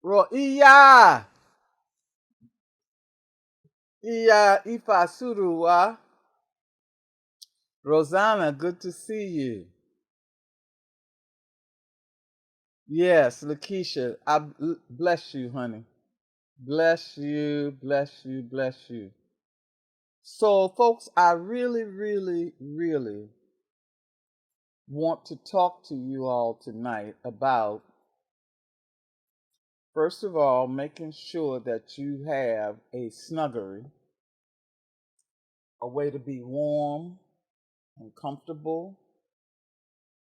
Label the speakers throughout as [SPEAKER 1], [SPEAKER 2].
[SPEAKER 1] Iya, iya, Ifasuruwa. Rosanna, good to see you. Yes, Lakeisha, bless you, honey. Bless you, bless you, bless you. So, folks, I really, really, really want to talk to you all tonight about, first of all, making sure that you have a snuggery, a way to be warm and comfortable,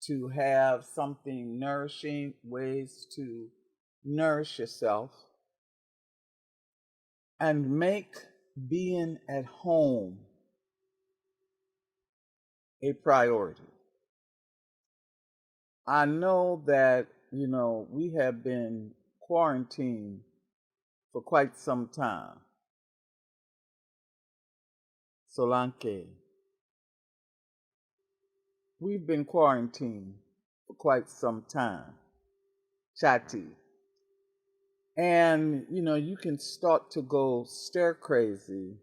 [SPEAKER 1] to have something nourishing, ways to nourish yourself, and make being at home a priority. I know that, we have been quarantined for quite some time. Solanke. We've been quarantined for quite some time. Chati. And, you can start to go stir crazy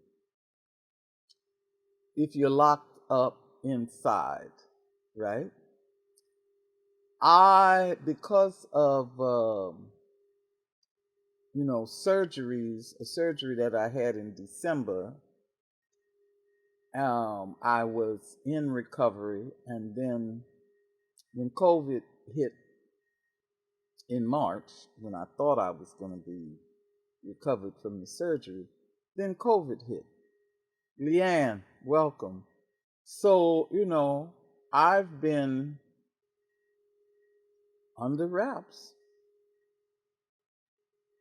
[SPEAKER 1] if you're locked up inside, right? Because of, surgeries, a surgery that I had in December, I was in recovery. And then when COVID hit in March, when I thought I was going to be recovered from the surgery, then COVID hit. Leanne, welcome. So, I've been under wraps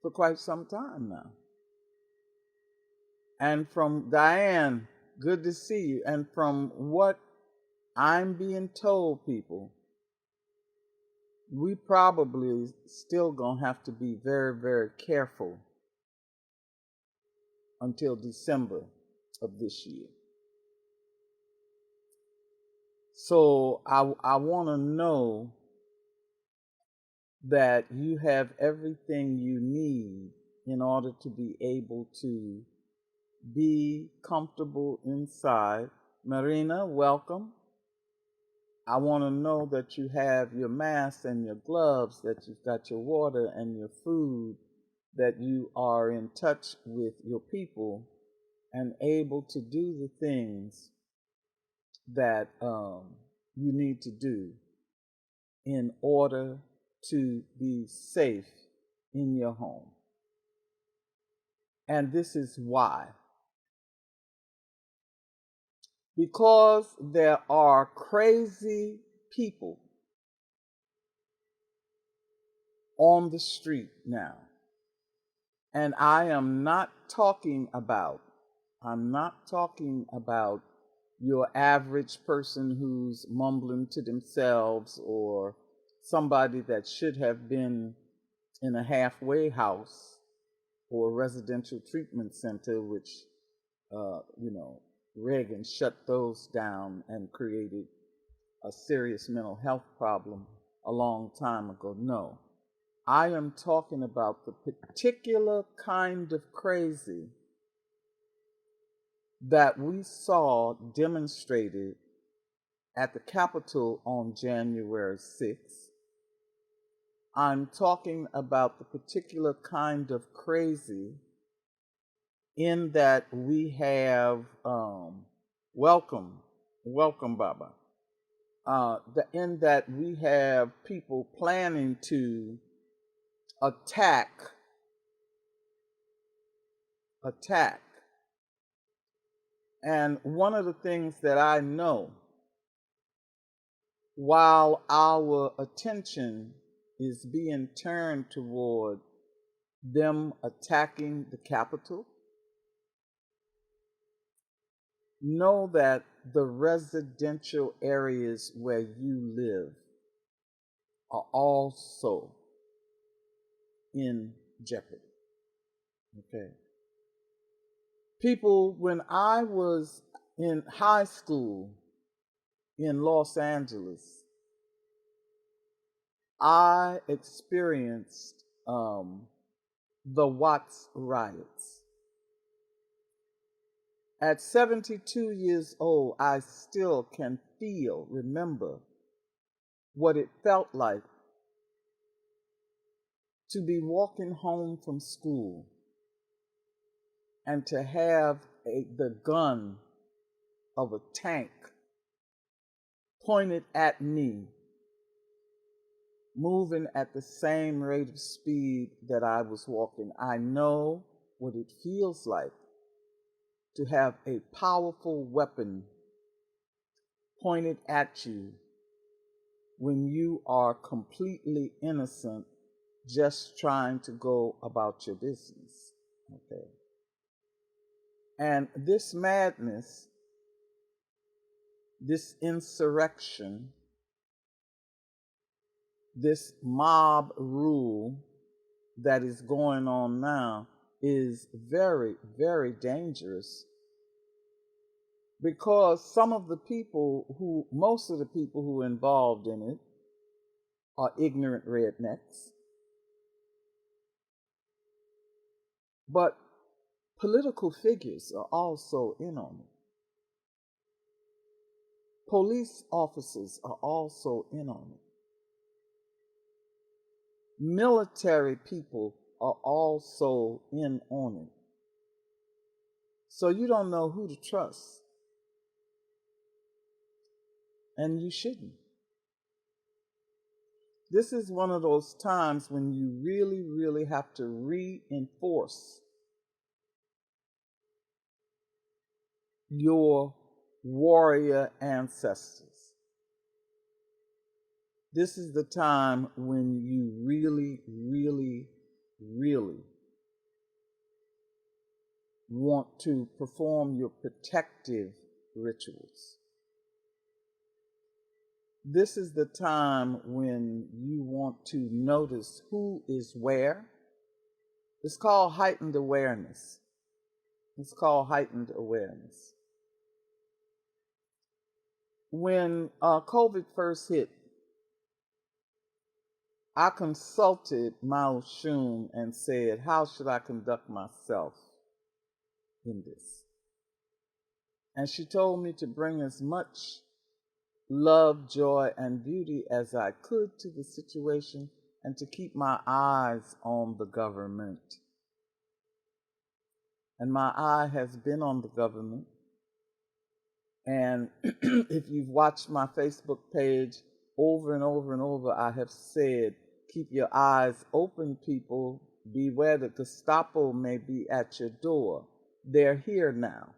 [SPEAKER 1] for quite some time now. And from Diane, good to see you. And from what I'm being told, people, we probably still gonna have to be very, very careful until December of this year. So I want to know that you have everything you need in order to be able to be comfortable inside. Marina, welcome. I want to know that you have your mask and your gloves, that you've got your water and your food, that you are in touch with your people and able to do the things that you need to do in order to be safe in your home. And this is why. Because there are crazy people on the street now. And I'm not talking about your average person who's mumbling to themselves, or somebody that should have been in a halfway house or a residential treatment center, which, Reagan shut those down and created a serious mental health problem a long time ago. No, I am talking about the particular kind of crazy that we saw demonstrated at the Capitol on January 6th. I'm talking about the particular kind of crazy in that we have, welcome, Baba, in that we have people planning to attack. And one of the things that I know, while our attention is being turned toward them attacking the Capitol, know that the residential areas where you live are also in jeopardy. Okay. People, when I was in high school in Los Angeles, I experienced the Watts riots. At 72 years old, I still can remember what it felt like to be walking home from school and to have the gun of a tank pointed at me, moving at the same rate of speed that I was walking. I know what it feels like to have a powerful weapon pointed at you when you are completely innocent, just trying to go about your business. Okay. And this madness, this insurrection, this mob rule that is going on now is very, very dangerous, because most of the people who are involved in it are ignorant rednecks. But political figures are also in on it. Police officers are also in on it. Military people are also in on it. So you don't know who to trust. And you shouldn't. This is one of those times when you really, really have to reinforce your warrior ancestors. This is the time when you really, really, really want to perform your protective rituals. This is the time when you want to notice who is where. It's called heightened awareness. It's called heightened awareness. When COVID first hit, I consulted Mao Shun and said, how should I conduct myself in this? And she told me to bring as much love, joy, and beauty as I could to the situation and to keep my eyes on the government. And my eye has been on the government. And if you've watched my Facebook page, over and over and over, I have said, keep your eyes open, people. Beware, the Gestapo may be at your door. They're here now.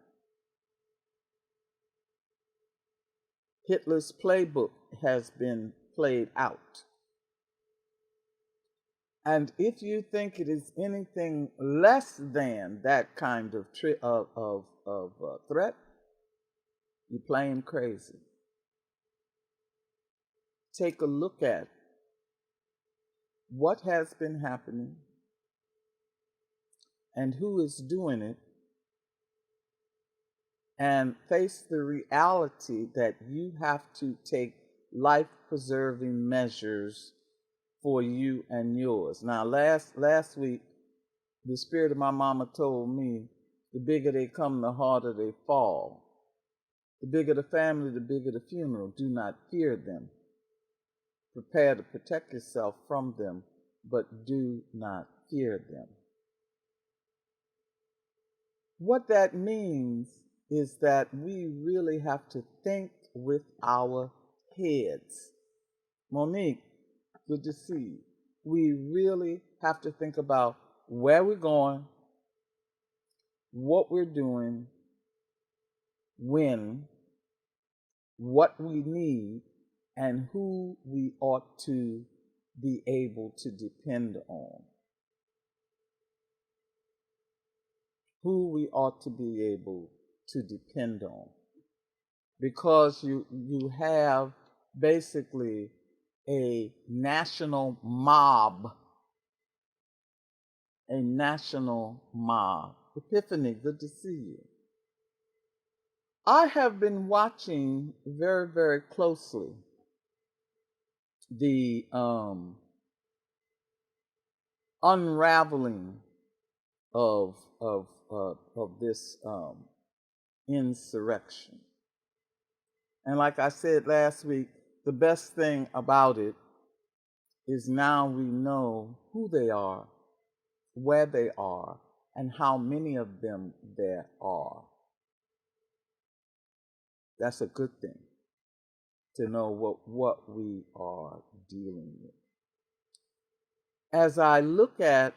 [SPEAKER 1] Hitler's playbook has been played out. And if you think it is anything less than that kind of threat, you're playing crazy. Take a look at what has been happening and who is doing it, and face the reality that you have to take life-preserving measures for you and yours. Now, last week, the spirit of my mama told me, the bigger they come, the harder they fall. The bigger the family, the bigger the funeral. Do not fear them. Prepare to protect yourself from them, but do not fear them. What that means is that we really have to think with our heads. Monique, good to see you. We really have to think about where we're going, what we're doing, when, what we need, and who we ought to be able to depend on. Who we ought to be able to depend on. Because you have basically a national mob. A national mob. Epiphany, good to see you. I have been watching very, very closely the unraveling of this insurrection. And like I said last week, the best thing about it is now we know who they are, where they are, and how many of them there are. That's a good thing to know what we are dealing with. As I look at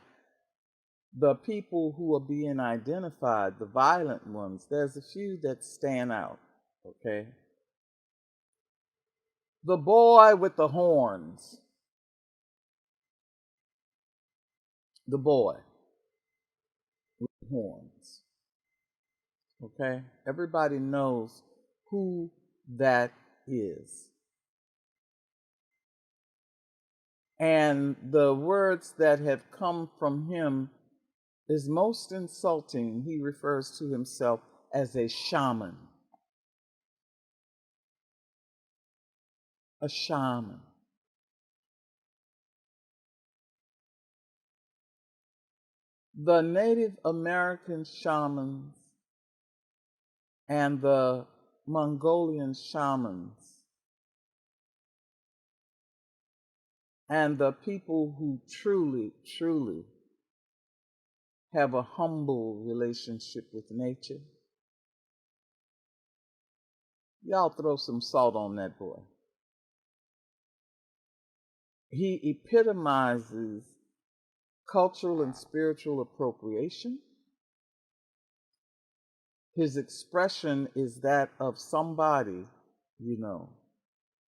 [SPEAKER 1] the people who are being identified, the violent ones, there's a few that stand out, okay? The boy with the horns. The boy with the horns. Okay? Everybody knows who that is. And the words that have come from him is most insulting. He refers to himself as a shaman. A shaman. The Native American shamans and the Mongolian shamans and the people who truly, truly have a humble relationship with nature, y'all throw some salt on that boy. He epitomizes cultural and spiritual appropriation. His expression is that of somebody,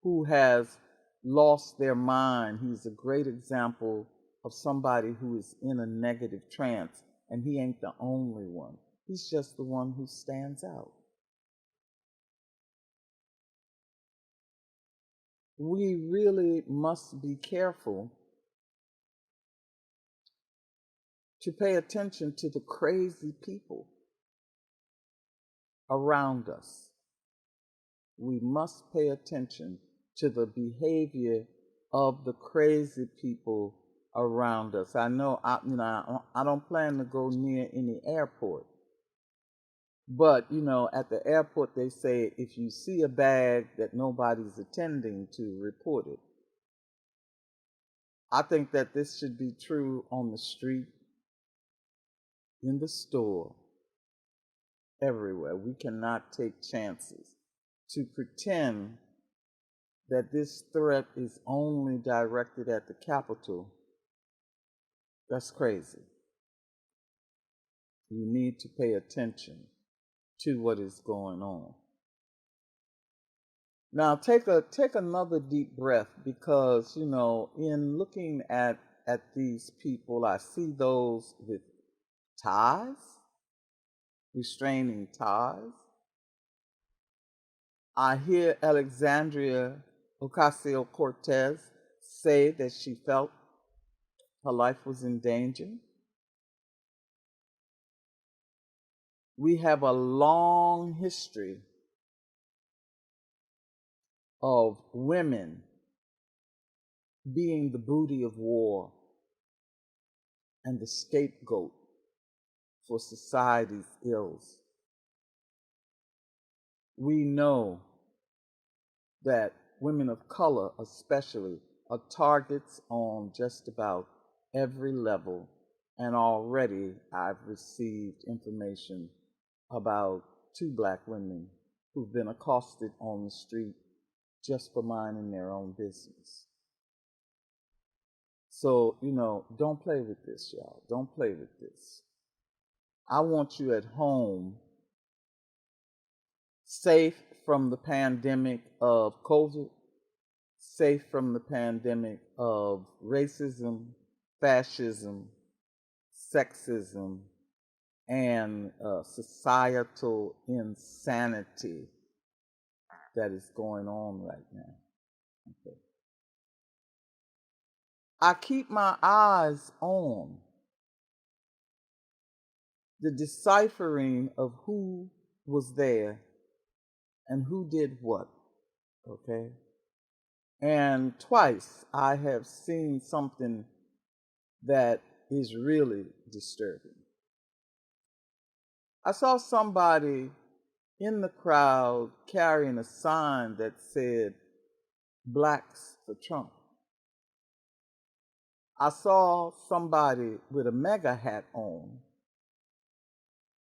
[SPEAKER 1] who has lost their mind. He's a great example of somebody who is in a negative trance, and he ain't the only one. He's just the one who stands out. We really must be careful to pay attention to the crazy people around us. We must pay attention to the behavior of the crazy people around us. I know I don't plan to go near any airport, but at the airport they say if you see a bag that nobody's attending to, report it. I think that this should be true on the street, in the store, everywhere. We cannot take chances to pretend that this threat is only directed at the Capitol. That's crazy. You need to pay attention to what is going on. Now take another deep breath, because in looking at these people, I see those with ties, restraining ties. I hear Alexandria Ocasio-Cortez say that she felt her life was in danger. We have a long history of women being the booty of war and the scapegoat for society's ills. We know that women of color especially are targets on just about every level, and already I've received information about 2 black women who've been accosted on the street just for minding their own business. So, don't play with this, y'all. Don't play with this. I want you at home, safe from the pandemic of COVID, safe from the pandemic of racism, fascism, sexism, and societal insanity that is going on right now. Okay. I keep my eyes on the deciphering of who was there and who did what, okay? And twice I have seen something that is really disturbing. I saw somebody in the crowd carrying a sign that said, "Blacks for Trump." I saw somebody with a mega hat on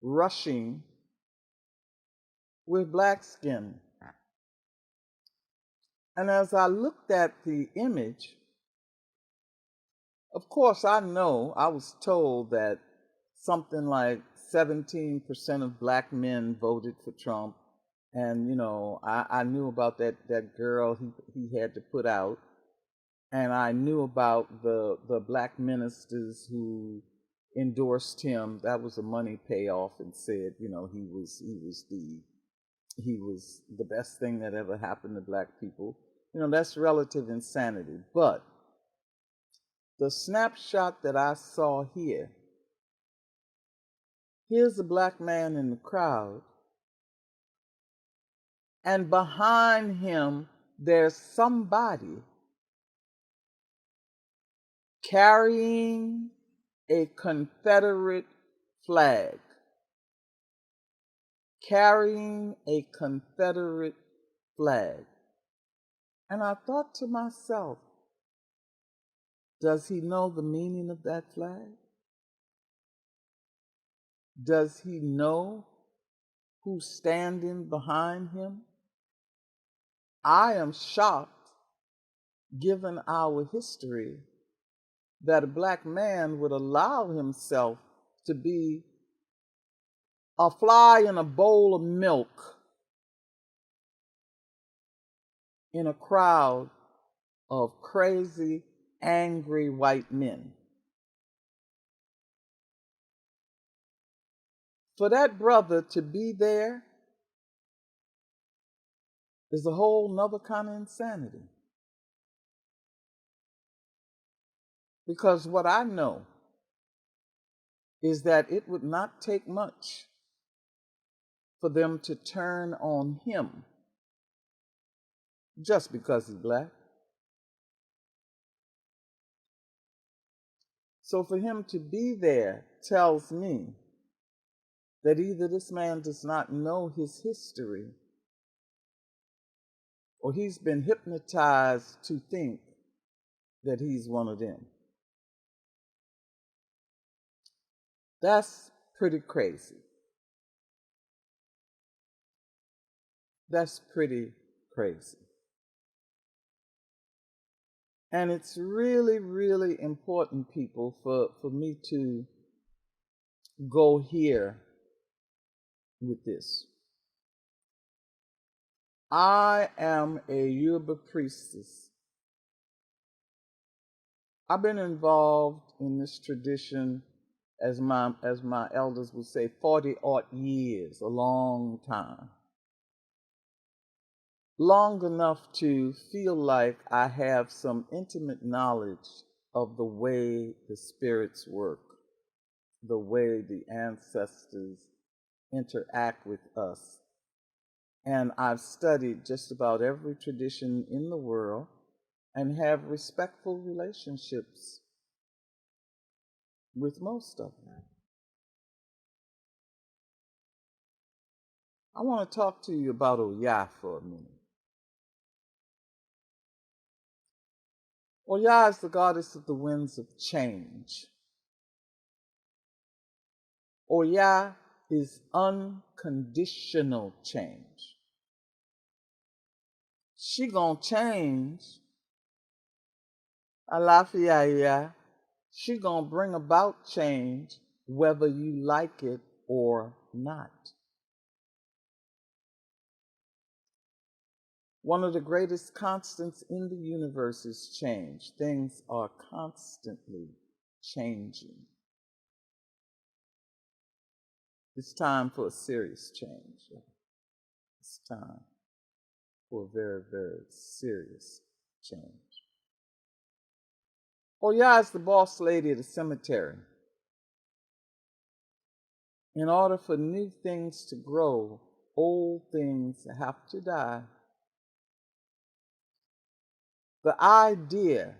[SPEAKER 1] rushing with black skin. And as I looked at the image, of course, I know I was told that something like 17% of black men voted for Trump. And, I knew about that girl he had to put out. And I knew about the black ministers who endorsed him. That was a money payoff, and said, he was the best thing that ever happened to black people. That's relative insanity. But the snapshot that I saw here, here's a black man in the crowd, and behind him there's somebody carrying a Confederate flag. Carrying a Confederate flag. And I thought to myself, does he know the meaning of that flag? Does he know who's standing behind him? I am shocked, given our history, that a black man would allow himself to be a fly in a bowl of milk in a crowd of crazy, angry white men. For that brother to be there is a whole nother kind of insanity. Because what I know is that it would not take much for them to turn on him just because he's black. So for him to be there tells me that either this man does not know his history, or he's been hypnotized to think that he's one of them. That's pretty crazy. That's pretty crazy. And it's really, really important, people, for me to go here with this. I am a Yoruba priestess. I've been involved in this tradition, as my elders would say, 40-odd years, a long time. Long enough to feel like I have some intimate knowledge of the way the spirits work, the way the ancestors interact with us. And I've studied just about every tradition in the world and have respectful relationships with most of them. I want to talk to you about YEYE for a minute. YEYE is the goddess of the winds of change. YEYE is unconditional change. She gonna change. Alafia. She gonna bring about change whether you like it or not. One of the greatest constants in the universe is change. Things are constantly changing. It's time for a serious change. It's time for a very, very serious change. YEYE is the boss lady of the cemetery. In order for new things to grow, old things have to die. The idea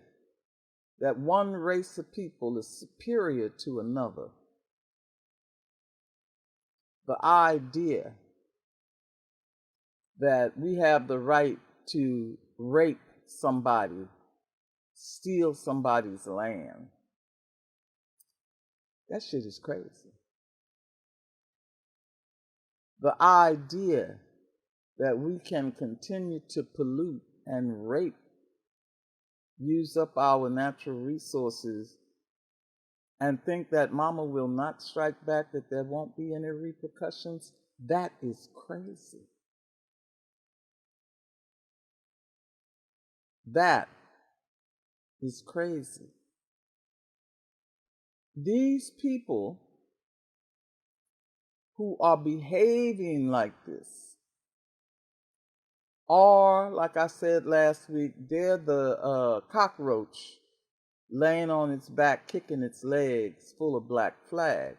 [SPEAKER 1] that one race of people is superior to another, the idea that we have the right to rape somebody, steal somebody's land, that shit is crazy. The idea that we can continue to pollute and rape, use up our natural resources, and think that mama will not strike back, that there won't be any repercussions, that is crazy. That is crazy. These people who are behaving like this are, like I said last week, they're the cockroach laying on its back, kicking its legs, full of black flag.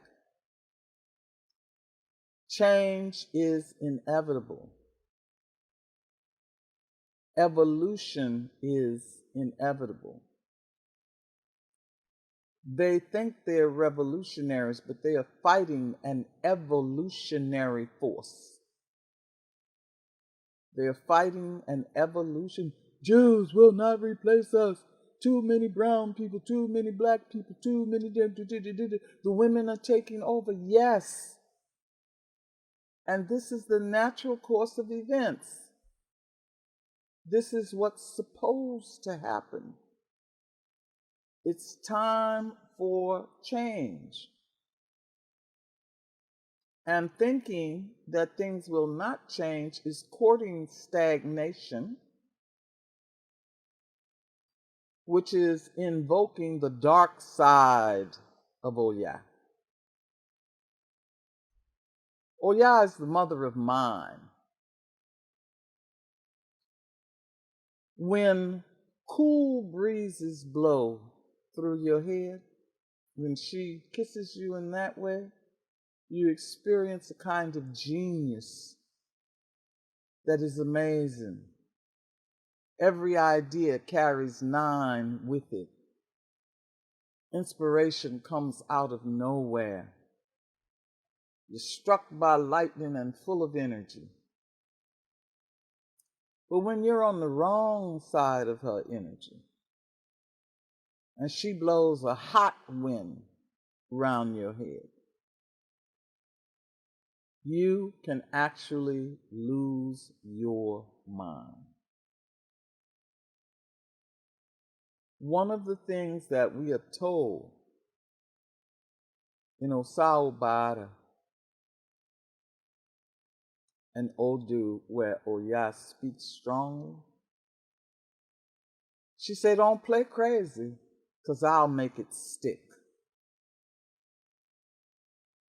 [SPEAKER 1] Change is inevitable. Evolution is inevitable. They think they're revolutionaries, but they are fighting an evolutionary force. They are fighting an evolution. Jews will not replace us. Too many brown people, too many black people, too many. The women are taking over. Yes. And this is the natural course of events. This is what's supposed to happen. It's time for change. And thinking that things will not change is courting stagnation, which is invoking the dark side of Oya. Oya is the mother of mind. When cool breezes blow through your head, when she kisses you in that way, you experience a kind of genius that is amazing. Every idea carries 9 with it. Inspiration comes out of nowhere. You're struck by lightning and full of energy. But when you're on the wrong side of her energy, and she blows a hot wind around your head, you can actually lose your mind. One of the things that we are told in Osaobara and Odu, where Oya speaks strongly, she said, don't play crazy, because I'll make it stick.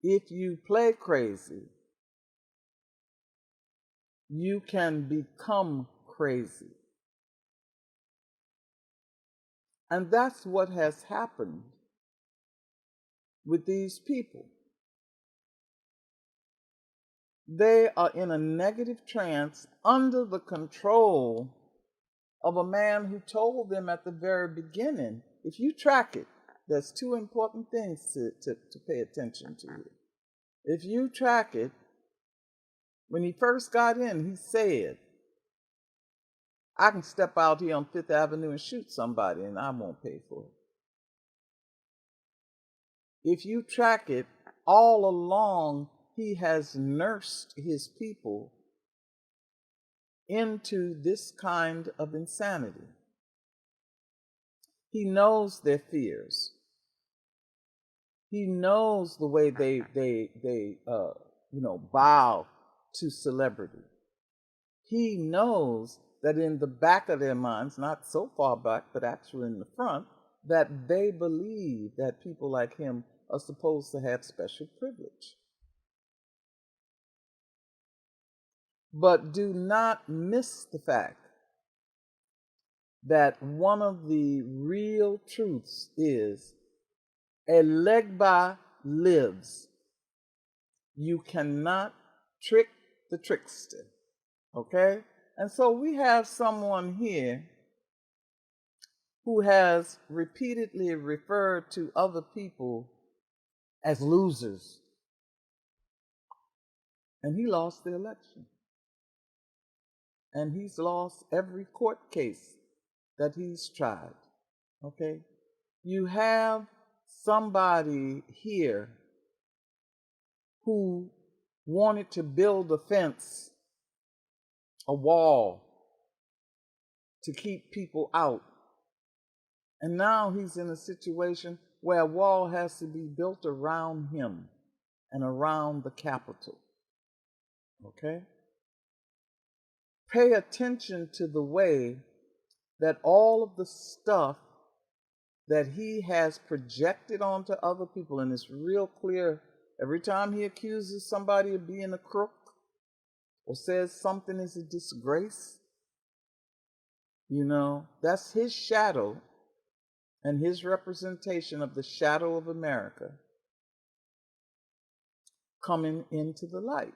[SPEAKER 1] If you play crazy, you can become crazy. And that's what has happened with these people. They are in a negative trance under the control of a man who told them at the very beginning, if you track it, there's 2 important things to pay attention to here. If you track it, when he first got in, he said, I can step out here on 5th Avenue and shoot somebody and I won't pay for it. If you track it, all along he has nursed his people into this kind of insanity. He knows their fears. He knows the way they bow to celebrity. He knows that in the back of their minds, not so far back, but actually in the front, that they believe that people like him are supposed to have special privilege. But do not miss the fact that one of the real truths is a Legba lives. You cannot trick the trickster. Okay? And so we have someone here who has repeatedly referred to other people as losers. And he lost the election. And he's lost every court case that he's tried. Okay? You have somebody here who wanted to build a fence, a wall, to keep people out. And now he's in a situation where a wall has to be built around him and around the Capitol. Okay? Pay attention to the way that all of the stuff that he has projected onto other people, and it's real clear every time he accuses somebody of being a crook or says something is a disgrace, that's his shadow and his representation of the shadow of America coming into the light.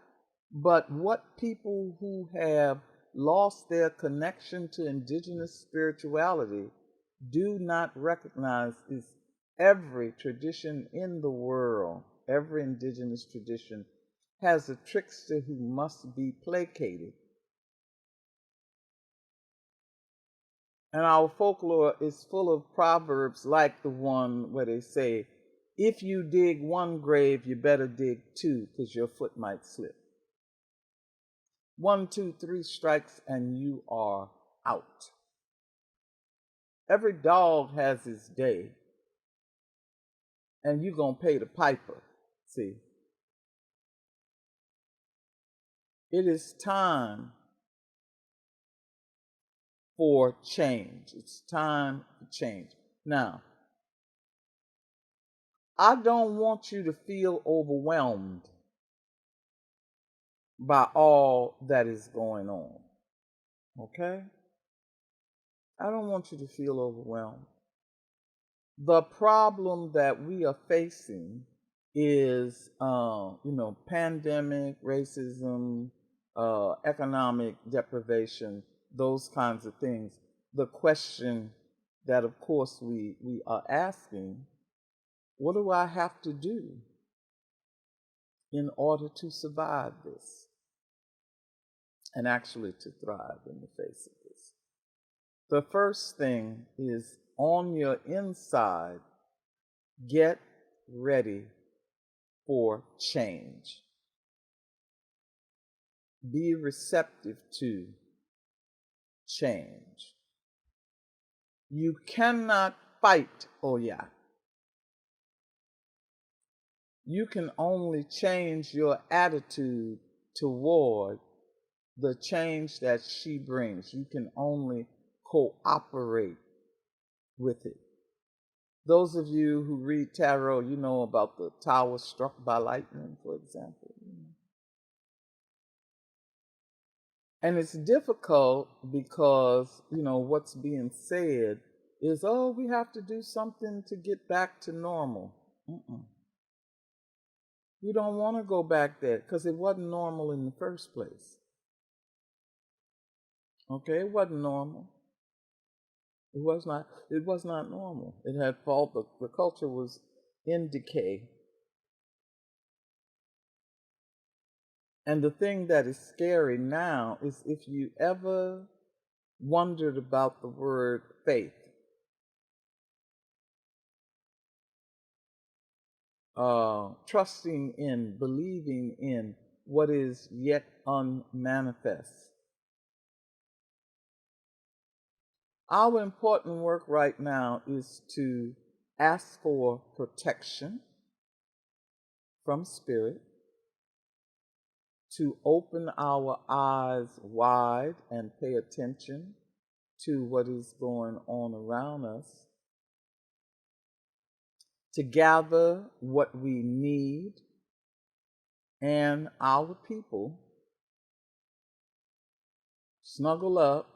[SPEAKER 1] But what people who have lost their connection to indigenous spirituality do not recognize is every tradition in the world, every indigenous tradition has a trickster who must be placated. And our folklore is full of proverbs like the one where they say, if you dig one grave, you better dig two, because your foot might slip. 1, 2, 3 strikes and you are out. Every dog has his day, and you're going to pay the piper. See, it is time for change. It's time for change. Now, I don't want you to feel overwhelmed by all that is going on. Okay? I don't want you to feel overwhelmed. The problem that we are facing is, pandemic, racism, economic deprivation, those kinds of things. The question that, of course, we are asking, what do I have to do in order to survive this and actually to thrive in the face of this? The first thing is, on your inside, get ready for change. Be receptive to change. You cannot fight Oya. You can only change your attitude toward the change that she brings. You can only cooperate with it. Those of you who read tarot, you know about the tower struck by lightning, for example. And it's difficult because, what's being said is, oh, we have to do something to get back to normal. You don't want to go back there because it wasn't normal in the first place. Okay, it wasn't normal. It was not normal. It had fault. The culture was in decay. And the thing that is scary now is if you ever wondered about the word faith, trusting in, believing in what is yet unmanifest. Our important work right now is to ask for protection from spirit, to open our eyes wide and pay attention to what is going on around us, to gather what we need and our people snuggle up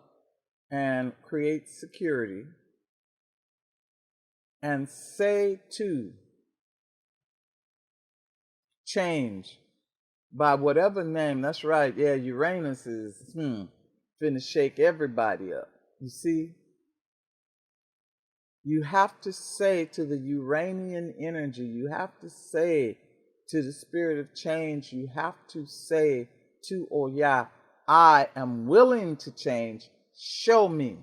[SPEAKER 1] and create security and say to change by whatever name. That's right, yeah, Uranus is finna shake everybody up. You see, you have to say to the Uranian energy, you have to say to the spirit of change, you have to say to Oya, I am willing to change. Show me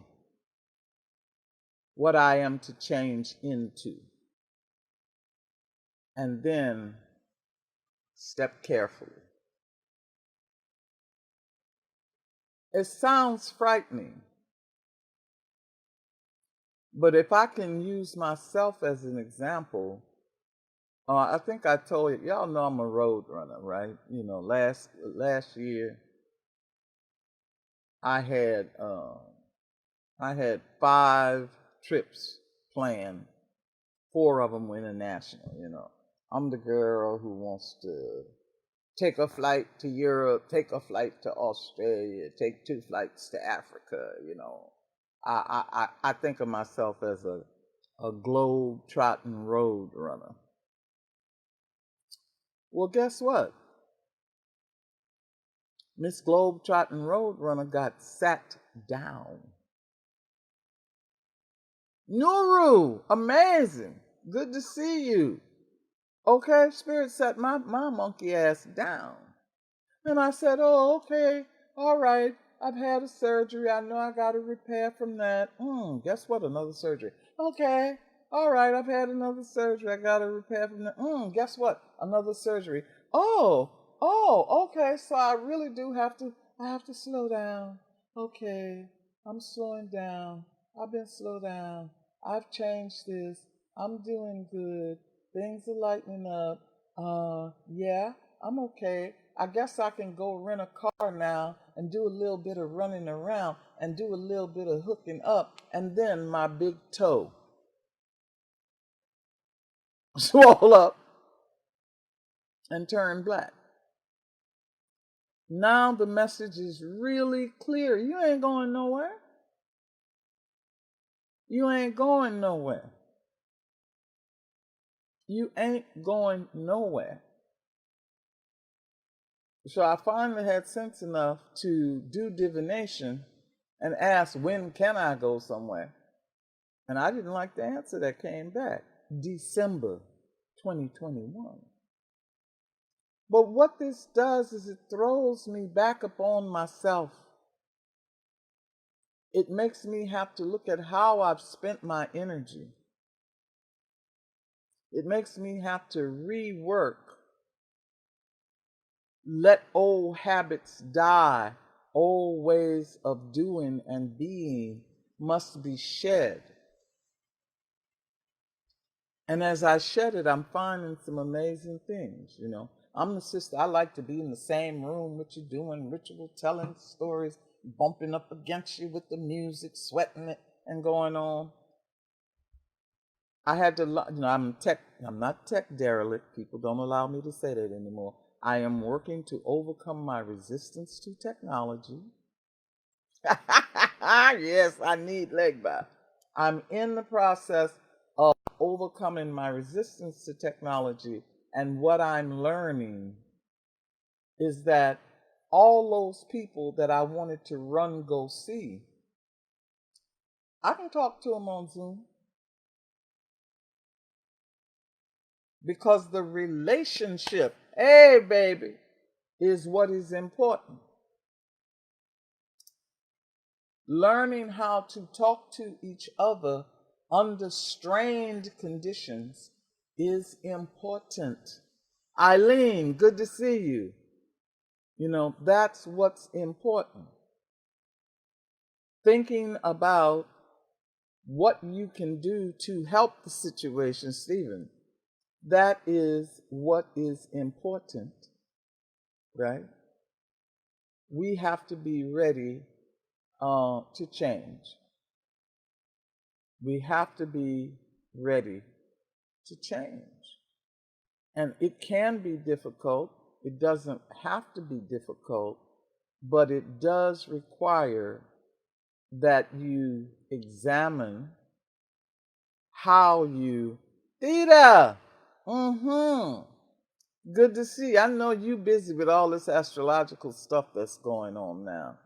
[SPEAKER 1] what I am to change into. And then step carefully. It sounds frightening, but if I can use myself as an example, I think I told you, y'all know I'm a road runner, right? You know, last year I had 5 trips planned. 4 of them were international. You know, I'm the girl who wants to take a flight to Europe, take a flight to Australia, take 2 flights to Africa. You know, I think of myself as a globe-trotting road runner. Well, guess what? Miss Globe-trotting road runner got sat down. Nuru, amazing. Good to see you. Okay, Spirit sat my monkey ass down. And I said, oh, okay, all right. I've had a surgery. I know I got to repair from that. Guess what? Another surgery. Okay, all right. I've had another surgery. I got to repair from that. Guess what? Another surgery. Oh, okay. So I really do have to slow down. Okay, I'm slowing down. I've been slowed down. I've changed this. I'm doing good. Things are lightening up. Yeah, I'm okay. I guess I can go rent a car now and do a little bit of running around and do a little bit of hooking up, and then my big toe swell up and turn black. Now the message is really clear. You ain't going nowhere. You ain't going nowhere. You ain't going nowhere. So I finally had sense enough to do divination and ask, when can I go somewhere? And I didn't like the answer that came back. December 2021. But what this does is it throws me back upon myself. It makes me have to look at how I've spent my energy. It makes me have to rework. Let old habits die. Old ways of doing and being must be shed. And as I shed it, I'm finding some amazing things, you know. I'm the sister, I like to be in the same room with you doing ritual, telling stories, bumping up against you with the music, sweating it and going on. I had to, you know, I'm not tech derelict. People don't allow me to say that anymore. I am working to overcome my resistance to technology. Yes, I need leg back. I'm in the process of overcoming my resistance to technology, and what I'm learning is that all those people that I wanted to run go see, I can talk to them on Zoom because the relationship, hey baby, is what is important. Learning how to talk to each other under strained conditions is important. Eileen, good to see you. You know, that's what's important. Thinking about what you can do to help the situation, Stephen, that is what is important, right? We have to be ready to change. We have to be ready to change. And it can be difficult. It doesn't have to be difficult, but it does require that you examine how you... Theta! Good to see you. I know you busy with all this astrological stuff that's going on now.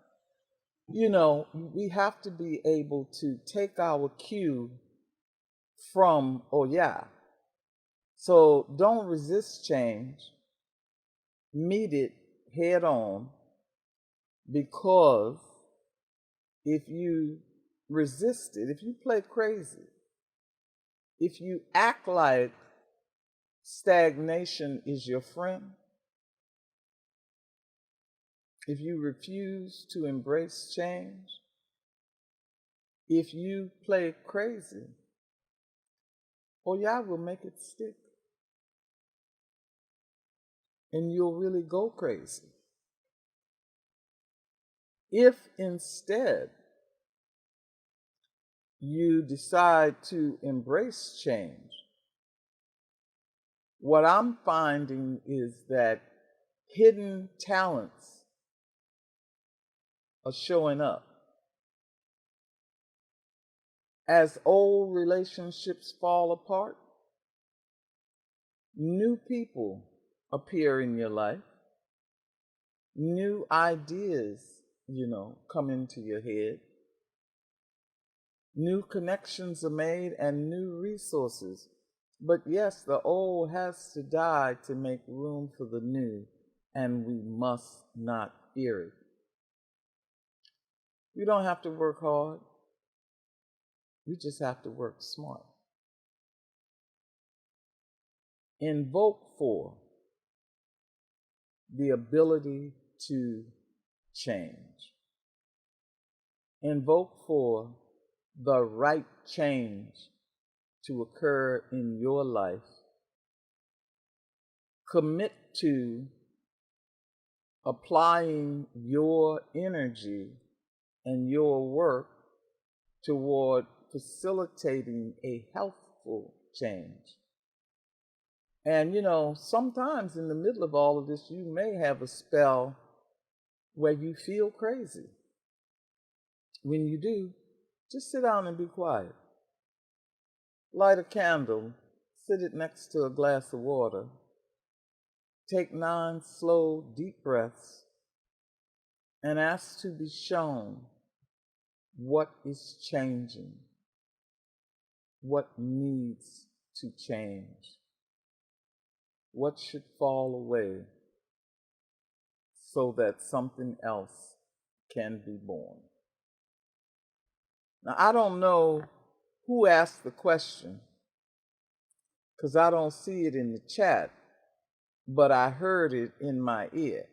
[SPEAKER 1] You know, we have to be able to take our cue from Oya. So don't resist change, meet it head on, because if you resist it, if you play crazy, if you act like stagnation is your friend, if you refuse to embrace change, if you play crazy, YEYE will make it stick. And you'll really go crazy. If instead you decide to embrace change, what I'm finding is that hidden talents are showing up. As old relationships fall apart, new people appear in your life. New ideas, come into your head. New connections are made and new resources. But yes, the old has to die to make room for the new, and we must not fear it. We don't have to work hard. We just have to work smart. Invoke for the ability to change. Invoke for the right change to occur in your life. Commit to applying your energy and your work toward facilitating a healthful change. And sometimes in the middle of all of this, you may have a spell where you feel crazy. When you do, just sit down and be quiet. Light a candle, sit it next to a glass of water. Take 9 slow, deep breaths and ask to be shown what is changing, what needs to change, what should fall away so that something else can be born. Now, I don't know who asked the question, because I don't see it in the chat, but I heard it in my ear.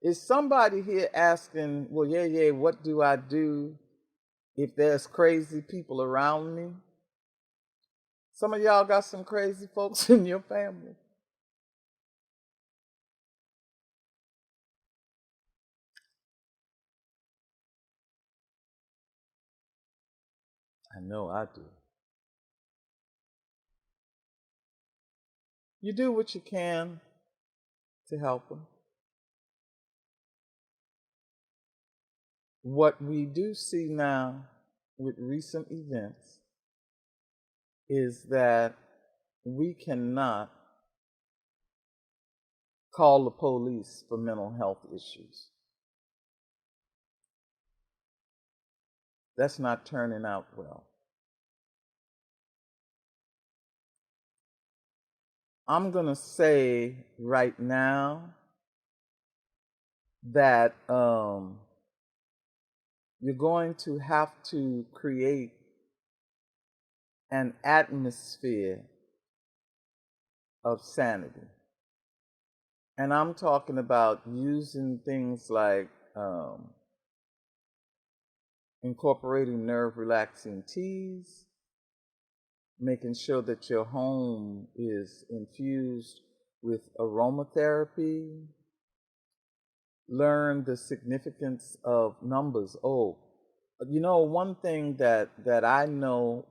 [SPEAKER 1] Is somebody here asking, well, YEYE, what do I do if there's crazy people around me? Some of y'all got some crazy folks in your family. I know I do. You do what you can to help them. What we do see now with recent events is that we cannot call the police for mental health issues. That's not turning out well. I'm going to say right now that you're going to have to create an atmosphere of sanity. And I'm talking about using things like incorporating nerve-relaxing teas, making sure that your home is infused with aromatherapy. Learn the significance of numbers. Oh, one thing that I know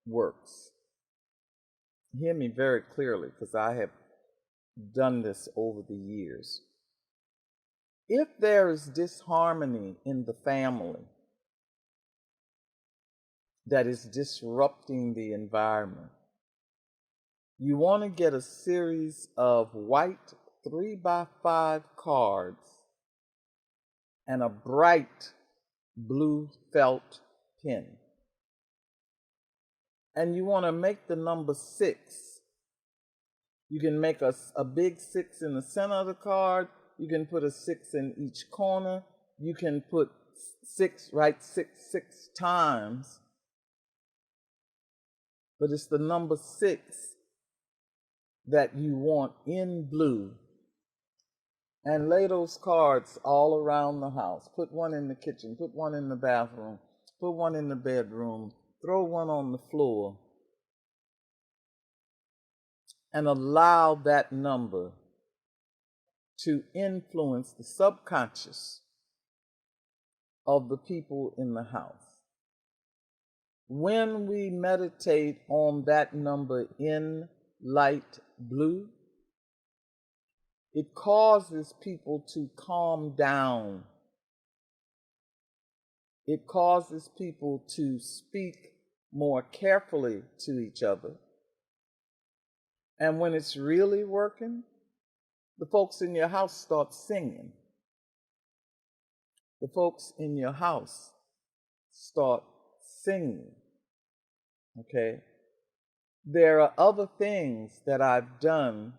[SPEAKER 1] works. Hear me very clearly, because I have done this over the years. If there is disharmony in the family that is disrupting the environment, you want to get a series of white 3x5 cards and a bright blue felt pen. And you want to make the number 6 You can make a big 6 in the center of the card. You can put a 6 in each corner. You can put 6, write 6 times. But it's the number 6 that you want in blue. And lay those cards all around the house. Put one in the kitchen, put one in the bathroom, put one in the bedroom, throw one on the floor, and allow that number to influence the subconscious of the people in the house. When we meditate on that number in light blue, it causes people to calm down. It causes people to speak more carefully to each other. And when it's really working, the folks in your house start singing. The folks in your house start singing. Okay? There are other things that I've done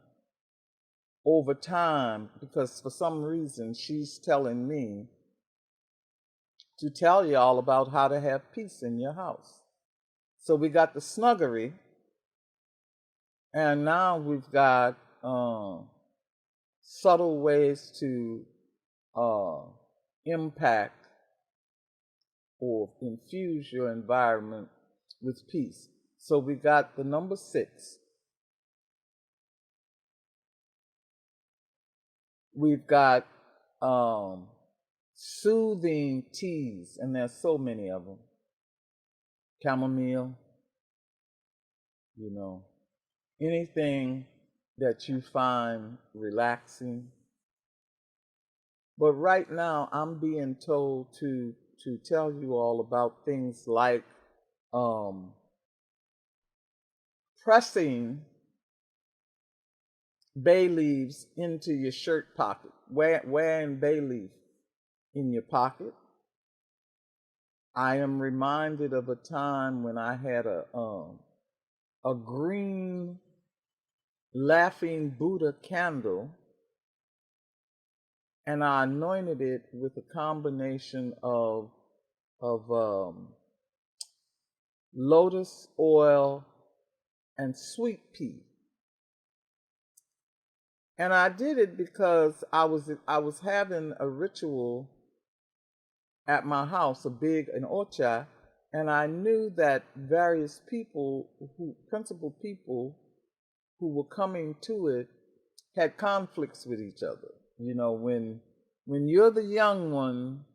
[SPEAKER 1] over time because for some reason she's telling me to tell you all about how to have peace in your house. So we got the snuggery, and now we've got subtle ways to impact or infuse your environment with peace. So we got the number 6. We've got soothing teas, and there's so many of them. Chamomile, anything that you find relaxing. But right now, I'm being told to tell you all about things like pressing bay leaves into your shirt pocket, wearing bay leaf in your pocket. I am reminded of a time when I had a green laughing Buddha candle, and I anointed it with a combination of lotus oil and sweet pea. And I did it because I was having a ritual at my house, an ocha, and I knew that various people, principal people who were coming to it, had conflicts with each other. When you're the young one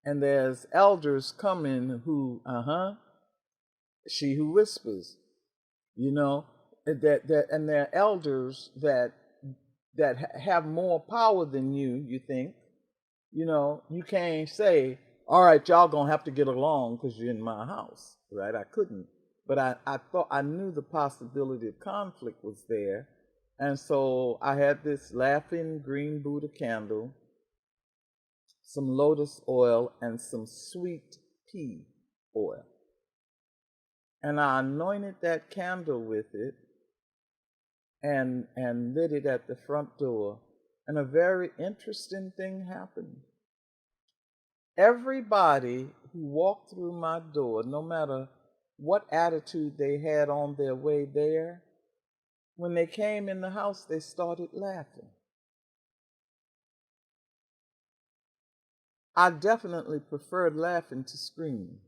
[SPEAKER 1] and there's elders coming who, she who whispers, that and there are elders that have more power than you think. You can't say, all right, y'all gonna have to get along because you're in my house, right? I couldn't. But I knew the possibility of conflict was there. And so I had this laughing green Buddha candle, some lotus oil, and some sweet pea oil. And I anointed that candle with it and lit it at the front door. And a very interesting thing happened. Everybody who walked through my door, no matter what attitude they had on their way there, when they came in the house, they started laughing. I definitely preferred laughing to screaming.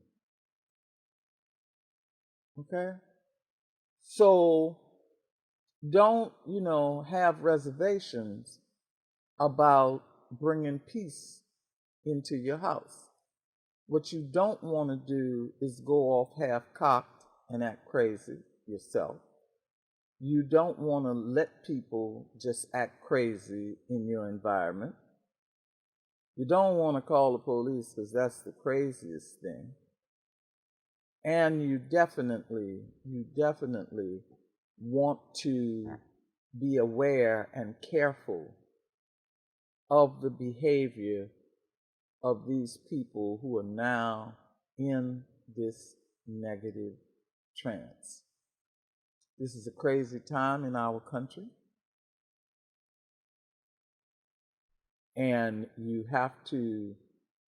[SPEAKER 1] Okay? So don't, have reservations about bringing peace into your house. What you don't want to do is go off half-cocked and act crazy yourself. You don't want to let people just act crazy in your environment. You don't want to call the police because that's the craziest thing. And you definitely want to be aware and careful of the behavior of these people who are now in this negative trance. This is a crazy time in our country. and you have to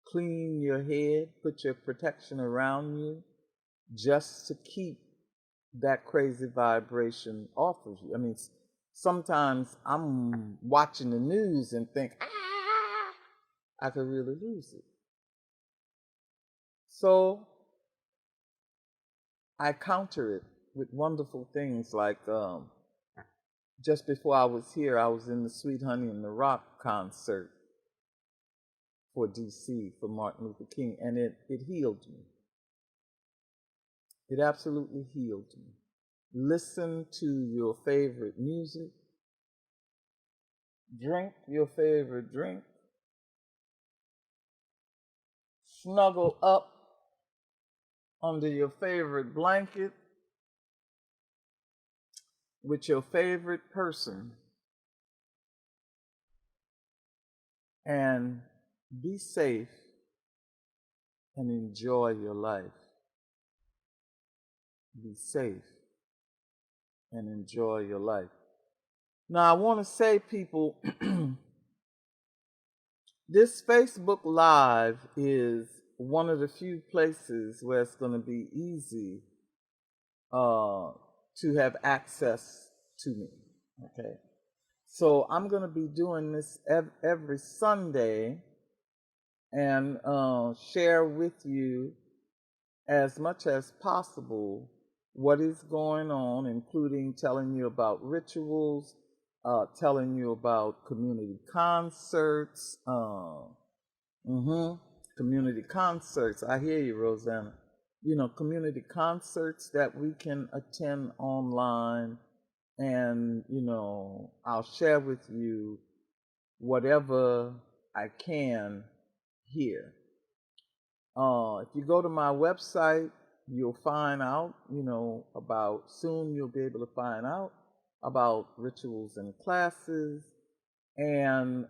[SPEAKER 1] clean your head, put your protection around you, just to keep that crazy vibration off of you. I mean, sometimes I'm watching the news and think, I could really lose it. So I counter it with wonderful things like just before I was here, I was in the Sweet Honey and the Rock concert for DC for Martin Luther King, and it healed me. It absolutely healed me. Listen to your favorite music, drink your favorite drink, snuggle up under your favorite blanket with your favorite person, and be safe and enjoy your life. Be safe and enjoy your life. Now, I want to say, people, this Facebook Live is one of the few places where it's going to be easy to have access to me. Okay, so I'm going to be doing this every Sunday and share with you as much as possible what is going on, including telling you about rituals, telling you about community concerts, community concerts. I hear you, Rosanna. You know, community concerts that we can attend online, and, you know, I'll share with you whatever I can here. If you go to my website, you'll find out, you know, soon you'll be able to find out about rituals and classes. And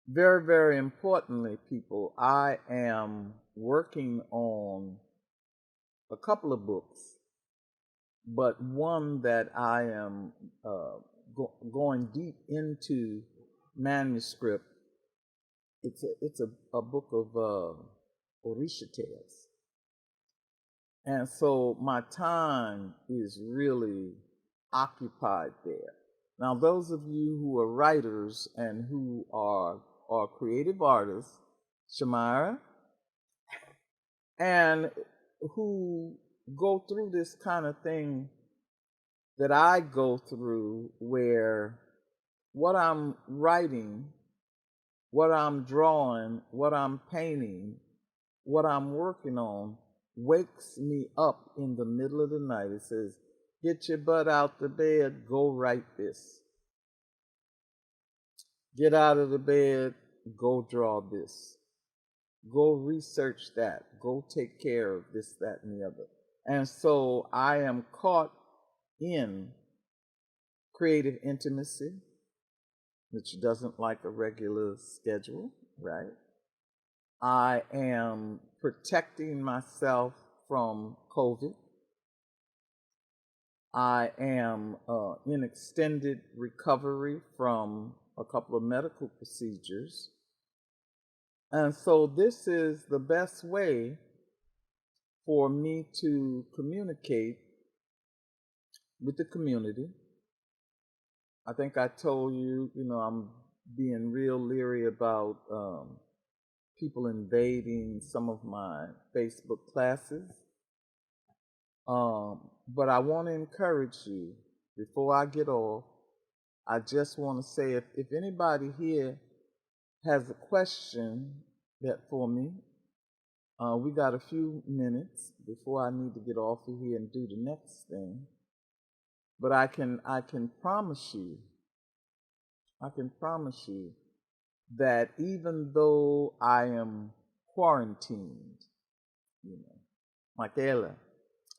[SPEAKER 1] very, very importantly, people, I am working on a couple of books, but one that I am going deep into manuscript. It's a book of Orisha tales, and so my time is really occupied there. Now, those of you who are writers and who are creative artists, Shamira, and who go through this kind of thing that I go through, where what I'm writing, what I'm drawing, what I'm painting, what I'm working on wakes me up in the middle of the night. It says, get your butt out the bed, go write this. Get out of the bed, go draw this. Go research that. Go take care of this, that, and the other. And so I am caught in creative intimacy, which doesn't like a regular schedule, right? I am protecting myself from COVID. I am in extended recovery from a couple of medical procedures. And so this is the best way for me to communicate with the community. I think I told you, you know, I'm being real leery about people invading some of my Facebook classes. But I want to encourage you, before I get off, I just want to say, if anybody here has a question for me, we got a few minutes before I need to get off of here and do the next thing. But I can promise you, that even though I am quarantined, you know, Michaela,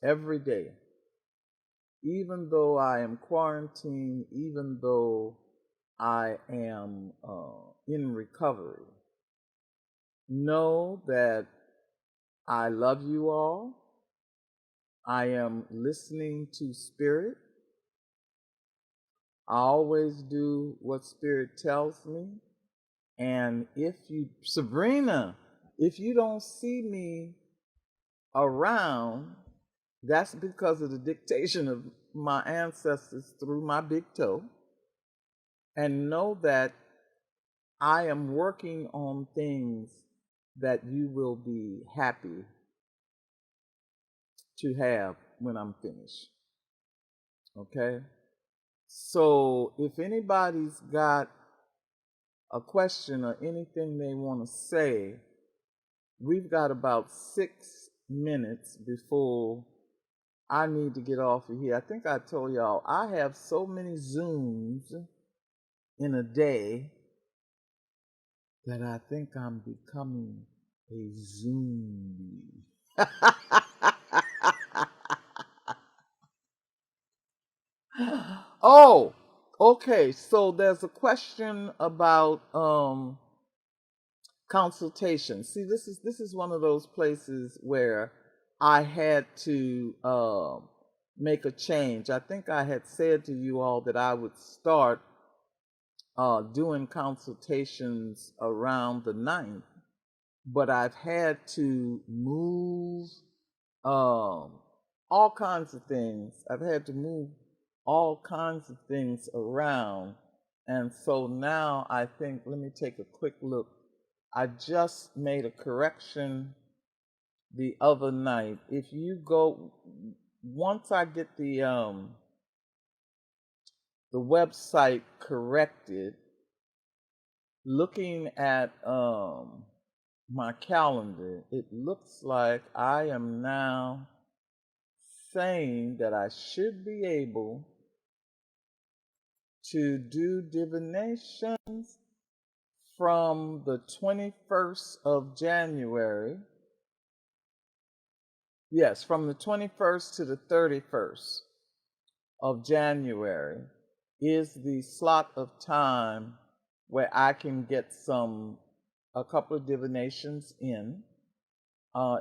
[SPEAKER 1] every day, even though I am quarantined, even though I am in recovery, know that I love you all. I am listening to Spirit. I always do what Spirit tells me. And Sabrina, if you don't see me around, that's because of the dictation of my ancestors through my big toe. And know that I am working on things that you will be happy to have when I'm finished. Okay? So if anybody's got a question or anything they want to say, we've got about 6 minutes before I need to get off of here. I think I told y'all I have so many Zooms in a day that I think I'm becoming a zombie. Oh, okay. So there's a question about consultation. See, this is one of those places where I had to make a change. I think I had said to you all that I would start doing consultations around the 9th, but I've had to move all kinds of things. I've had to move all kinds of things around. And so now I think, let me take a quick look. I just made a correction the other night. If you go, once I get the website corrected, looking at my calendar, it looks like I am now saying that I should be able to do divinations from the 21st of January. Yes, from the 21st to the 31st of January is the slot of time where I can get a couple of divinations in.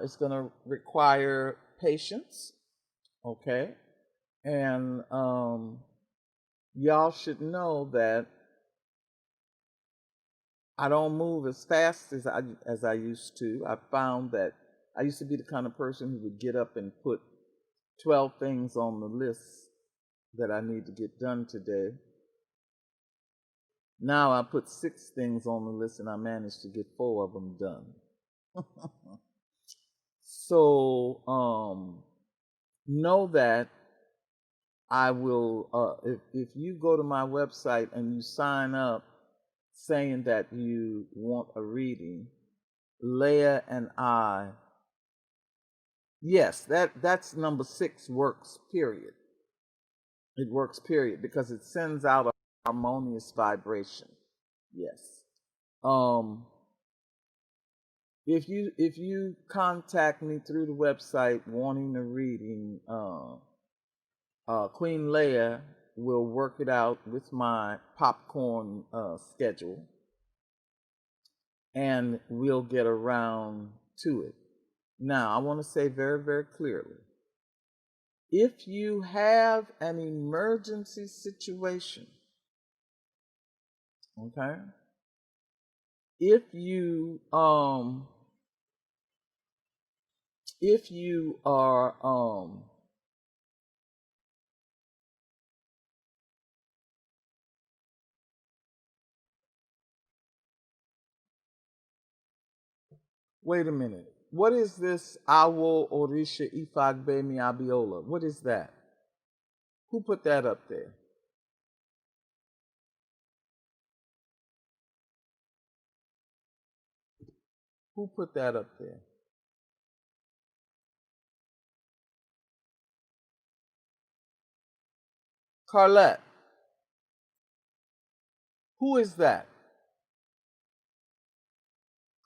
[SPEAKER 1] It's going to require patience, okay? And y'all should know that I don't move as fast as I used to. I found that I used to be the kind of person who would get up and put 12 things on the list that I need to get done today. Now I put 6 things on the list and I managed to get 4 of them done. So know that I will, if you go to my website and you sign up saying that you want a reading, Leah and I, yes, that's number 6 works, period. It works, period, because it sends out a harmonious vibration. Yes. If you contact me through the website wanting a reading, Queen Leia will work it out with my popcorn schedule, and we'll get around to it. Now, I want to say very, very clearly, if you have an emergency situation, okay, if you are wait a minute. What is this Awo Orisha Ifagbe Abiola? What is that? Who put that up there? Who put that up there? Carlette. Who is that?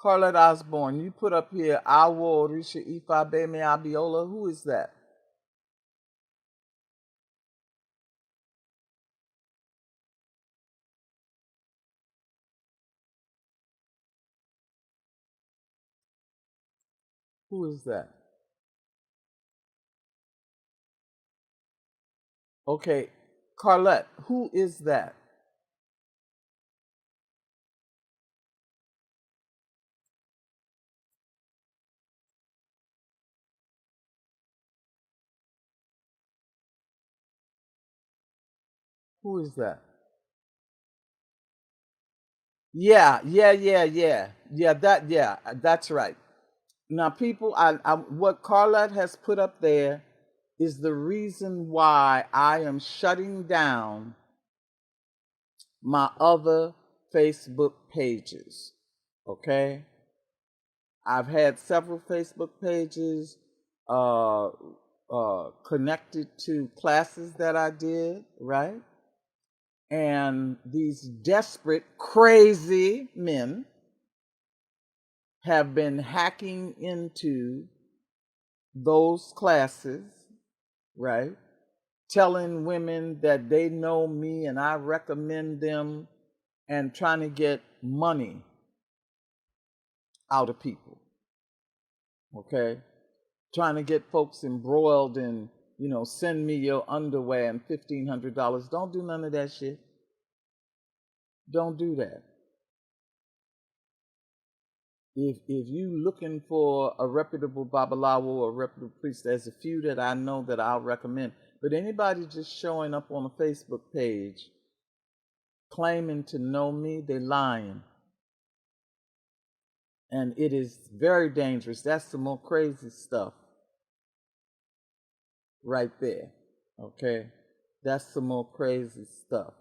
[SPEAKER 1] Carlette Osborne. You put up here Awo Orisha Ifagbe Abiola. Who is that? Who is that? Okay, Carlette, who is that? Who is that? Yeah, that's right. Now, people, what Carlette has put up there is the reason why I am shutting down my other Facebook pages. Okay? I've had several Facebook pages connected to classes that I did, right? And these desperate, crazy men have been hacking into those classes, right? Telling women that they know me and I recommend them and trying to get money out of people, okay? Trying to get folks embroiled in, send me your underwear and $1,500. Don't do none of that shit. Don't do that. If you looking for a reputable babalawo or a reputable priest, there's a few that I know that I'll recommend. But anybody just showing up on a Facebook page claiming to know me, they lying. And it is very dangerous. That's some more crazy stuff right there. Okay? That's some more crazy stuff.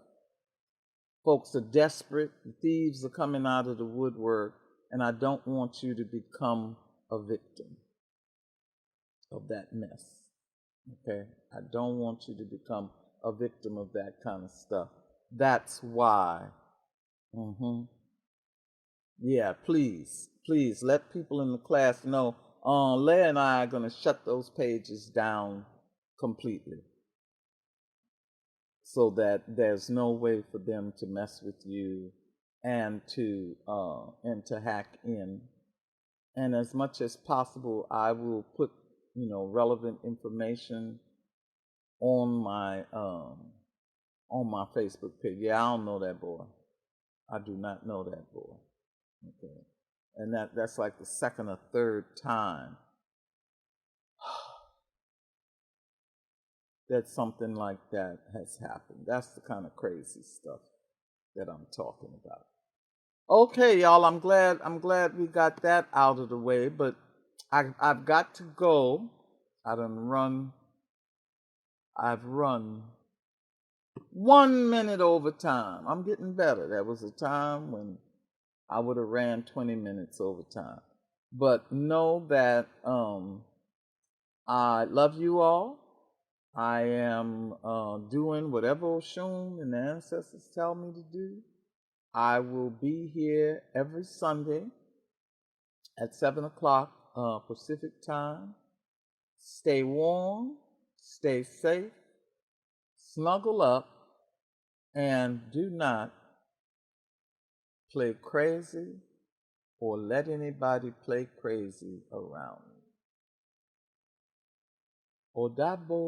[SPEAKER 1] Folks are desperate. The thieves are coming out of the woodwork, and I don't want you to become a victim of that mess. Okay? I don't want you to become a victim of that kind of stuff. That's why. Yeah, please let people in the class know. Leah and I are going to shut those pages down completely, so that there's no way for them to mess with you and to hack in. And as much as possible, I will put relevant information on my Facebook page. Yeah, I don't know that boy. I do not know that boy. Okay, and that's like the second or third time that something like that has happened. That's the kind of crazy stuff that I'm talking about. Okay, y'all. I'm glad we got that out of the way. But I've got to go. I've run 1 minute over time. I'm getting better. There was a time when I would have ran 20 minutes over time. But know that I love you all. I am doing whatever Oshun and the ancestors tell me to do. I will be here every Sunday at 7 o'clock Pacific time. Stay warm, stay safe, snuggle up, and do not play crazy or let anybody play crazy around you. Odabo.